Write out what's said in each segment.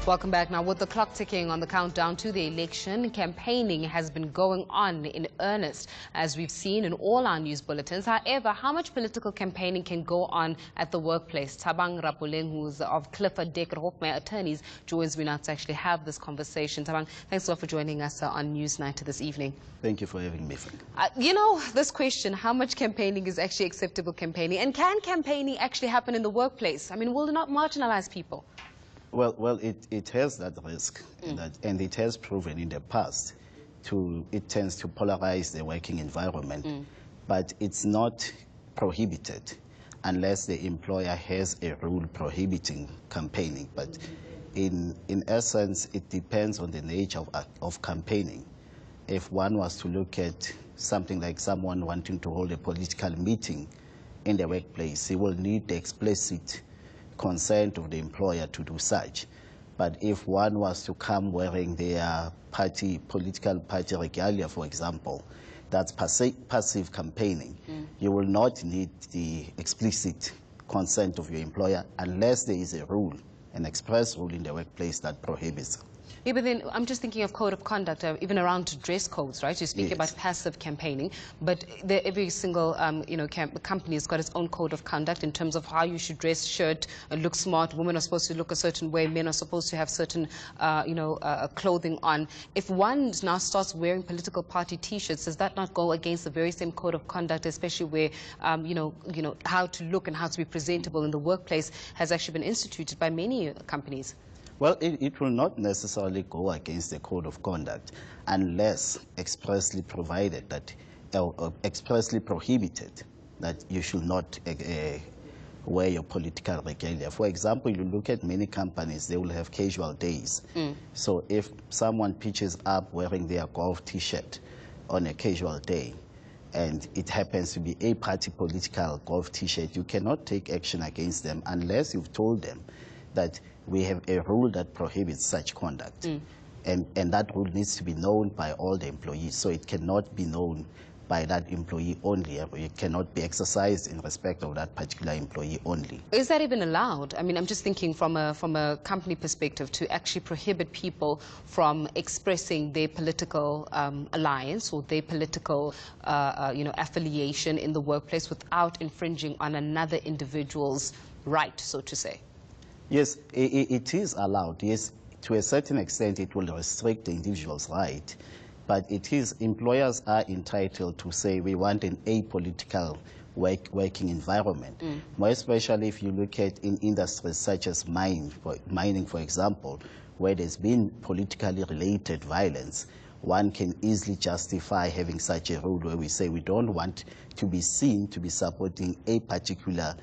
Welcome back. Now, with the clock ticking on the countdown to the election, campaigning has been going on in earnest, as we've seen in all our news bulletins. However, how much political campaigning can go on at the workplace? Thabang Rapuleng, who's of Clifford Decker Hofmeyer Attorneys, joins me now to actually have this conversation. Thabang, thanks a lot for joining us on Newsnight this evening. Thank you for having me, Frank. This question, how much campaigning is actually acceptable campaigning? And can campaigning actually happen in the workplace? I mean, will it not marginalize people? Well, it has that risk, and it has proven in the past it tends to polarize the working environment, but it's not prohibited unless the employer has a rule prohibiting campaigning. But in essence, it depends on the nature of campaigning. If one was to look at something like someone wanting to hold a political meeting in the workplace, he will need the explicit consent of the employer to do such. But if one was to come wearing their political party regalia, for example, that's passive campaigning. You will not need the explicit consent of your employer unless there is a rule, an express rule in the workplace that prohibits. Yeah, but then I'm just thinking of code of conduct, even around dress codes, right? You're speaking about passive campaigning, but every single company has got its own code of conduct in terms of how you should dress, shirt, look smart. Women are supposed to look a certain way. Men are supposed to have certain, clothing on. If one now starts wearing political party T-shirts, does that not go against the very same code of conduct, especially where, how to look and how to be presentable in the workplace has actually been instituted by many companies? Well, it will not necessarily go against the code of conduct unless expressly provided that, expressly prohibited that you should not wear your political regalia. For example, you look at many companies, they will have casual days. So if someone pitches up wearing their golf T-shirt on a casual day, and it happens to be a party political golf T-shirt, you cannot take action against them unless you've told them that we have a rule that prohibits such conduct. And that rule needs to be known by all the employees. So it cannot be known by that employee only. It cannot be exercised in respect of that particular employee only. Is that even allowed? I mean, I'm just thinking from a company perspective to actually prohibit people from expressing their political alliance or their political affiliation in the workplace without infringing on another individual's right, so to say. Yes, it is allowed. Yes, to a certain extent, it will restrict the individual's right. But employers are entitled to say, we want an apolitical working environment. More especially if you look at in industries such as mining, for example, where there's been politically related violence, one can easily justify having such a rule where we say we don't want to be seen to be supporting a particular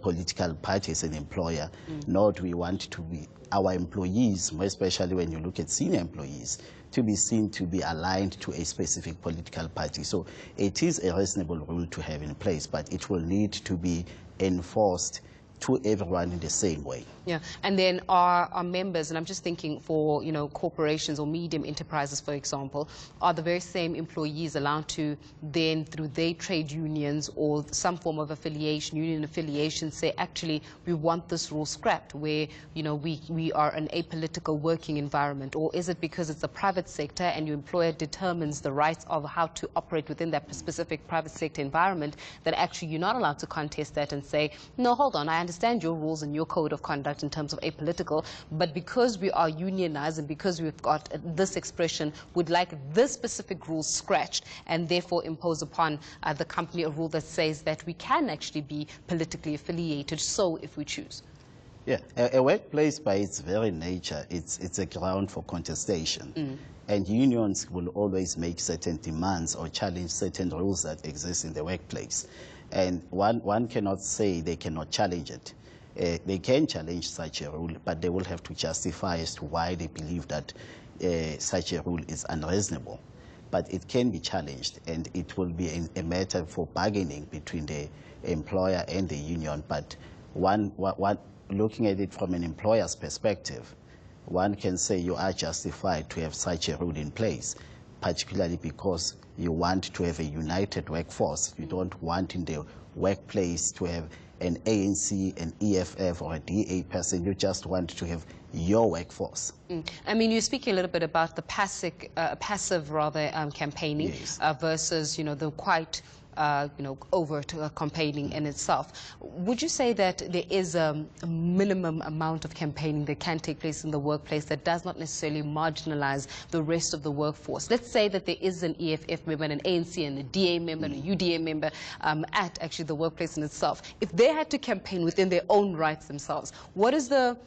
political party as an employer, nor do we want to be our employees, more especially when you look at senior employees, to be seen to be aligned to a specific political party. So it is a reasonable rule to have in place, but it will need to be enforced to everyone in the same way. Yeah, and then our members, and I'm just thinking for, corporations or medium enterprises, for example, are the very same employees allowed to then, through their trade unions or some form of affiliation, union affiliation, say, actually, we want this rule scrapped, where, we are an apolitical working environment? Or is it because it's the private sector and your employer determines the rights of how to operate within that specific private sector environment that actually you're not allowed to contest that and say, no, hold on, I understand your rules and your code of conduct in terms of apolitical, but because we are unionized and because we've got this expression, would like this specific rule scratched and therefore impose upon the company a rule that says that we can actually be politically affiliated, so if we choose. Yeah, a workplace by its very nature, it's a ground for contestation. And unions will always make certain demands or challenge certain rules that exist in the workplace. And one cannot say they cannot challenge it. They can challenge such a rule, but they will have to justify as to why they believe that such a rule is unreasonable. But it can be challenged, and it will be a matter for bargaining between the employer and the union. But looking at it from an employer's perspective, one can say you are justified to have such a rule in place, particularly because you want to have a united workforce. You don't want in the workplace to have an ANC, an EFF, or a DA person. You just want to have your workforce. I mean, you're speaking a little bit about the passive campaigning, Yes. Versus, the quite, overt campaigning in itself. Would you say that there is a minimum amount of campaigning that can take place in the workplace that does not necessarily marginalize the rest of the workforce? Let's say that there is an EFF member, and an ANC, and a DA member, and a UDA member at actually the workplace in itself. If they had to campaign within their own rights themselves, what is the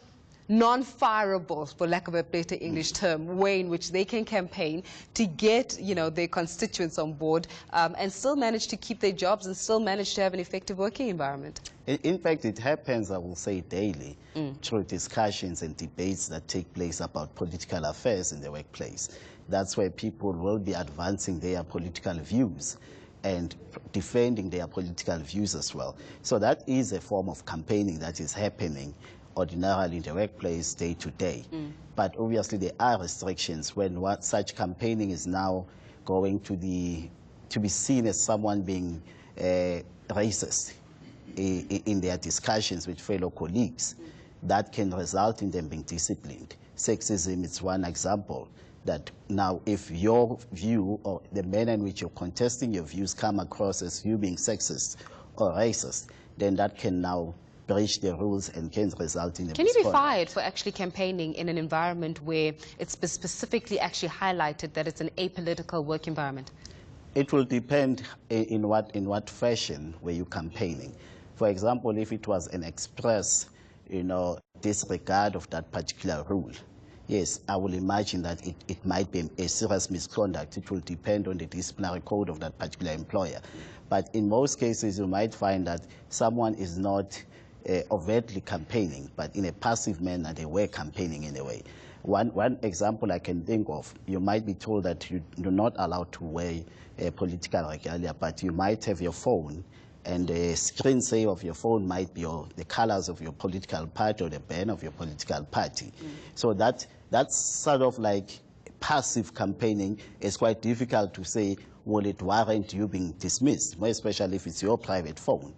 non-fireable, for lack of a better English term, way in which they can campaign to get, their constituents on board and still manage to keep their jobs and still manage to have an effective working environment? In fact, it happens, I will say, daily through discussions and debates that take place about political affairs in the workplace. That's where people will be advancing their political views and defending their political views as well. So that is a form of campaigning that is happening ordinarily in the workplace day to day. But obviously there are restrictions when such campaigning is now going to be seen as someone being racist in their discussions with fellow colleagues. That can result in them being disciplined. Sexism is one example. That now if your view or the manner in which you're contesting your views come across as you being sexist or racist, then that can now breach the rules and can result in a Can you be fired for actually campaigning in an environment where it's specifically actually highlighted that it's an apolitical work environment? It will depend in what fashion were you campaigning. For example, if it was an express, disregard of that particular rule, yes, I will imagine that it might be a serious misconduct. It will depend on the disciplinary code of that particular employer. But in most cases, you might find that someone is not overtly campaigning, but in a passive manner, they were campaigning in a way. One example I can think of, you might be told that you're not allowed to wear a political regalia, but you might have your phone, and the screensaver of your phone might be the colors of your political party or the banner of your political party. So that's sort of like passive campaigning. It's quite difficult to say, will it warrant you being dismissed, more especially if it's your private phone.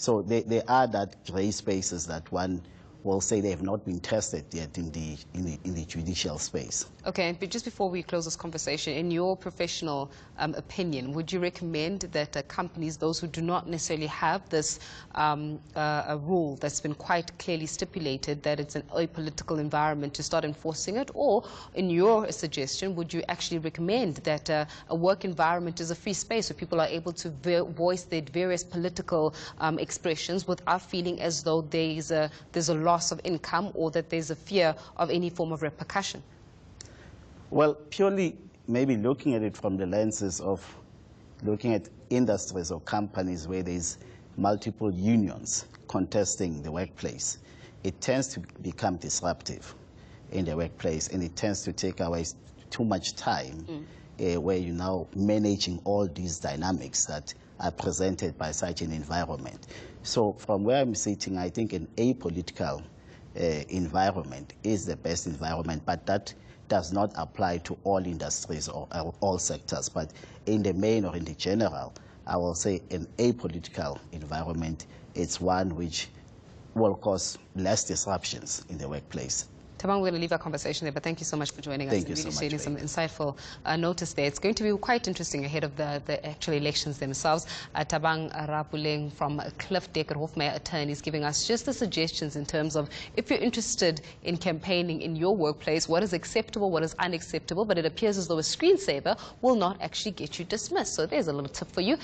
So there are that gray spaces that one will say they have not been tested yet in the judicial space. Okay, but just before we close this conversation, in your professional opinion, would you recommend that companies, those who do not necessarily have this a rule that's been quite clearly stipulated that it's an apolitical environment, to start enforcing it? Or, in your suggestion, would you actually recommend that a work environment is a free space where people are able to voice their various political expressions without feeling as though there's a loss of income or that there's a fear of any form of repercussion? Well, purely maybe looking at it from the lenses of looking at industries or companies where there's multiple unions contesting the workplace, it tends to become disruptive in the workplace, and it tends to take away too much time where you're now managing all these dynamics that are presented by such an environment. So from where I'm sitting, I think an apolitical environment is the best environment, but that does not apply to all industries or all sectors. But in the main or in the general, I will say an apolitical environment, it's one which will cause less disruptions in the workplace. Thabang, we're going to leave our conversation there, but thank you so much for joining us and really sharing some insightful notice there. It's going to be quite interesting ahead of the actual elections themselves. Thabang Rapuleng from Cliff Decker Hofmeyer Attorneys giving us just the suggestions in terms of if you're interested in campaigning in your workplace, what is acceptable, what is unacceptable, but it appears as though a screensaver will not actually get you dismissed. So there's a little tip for you.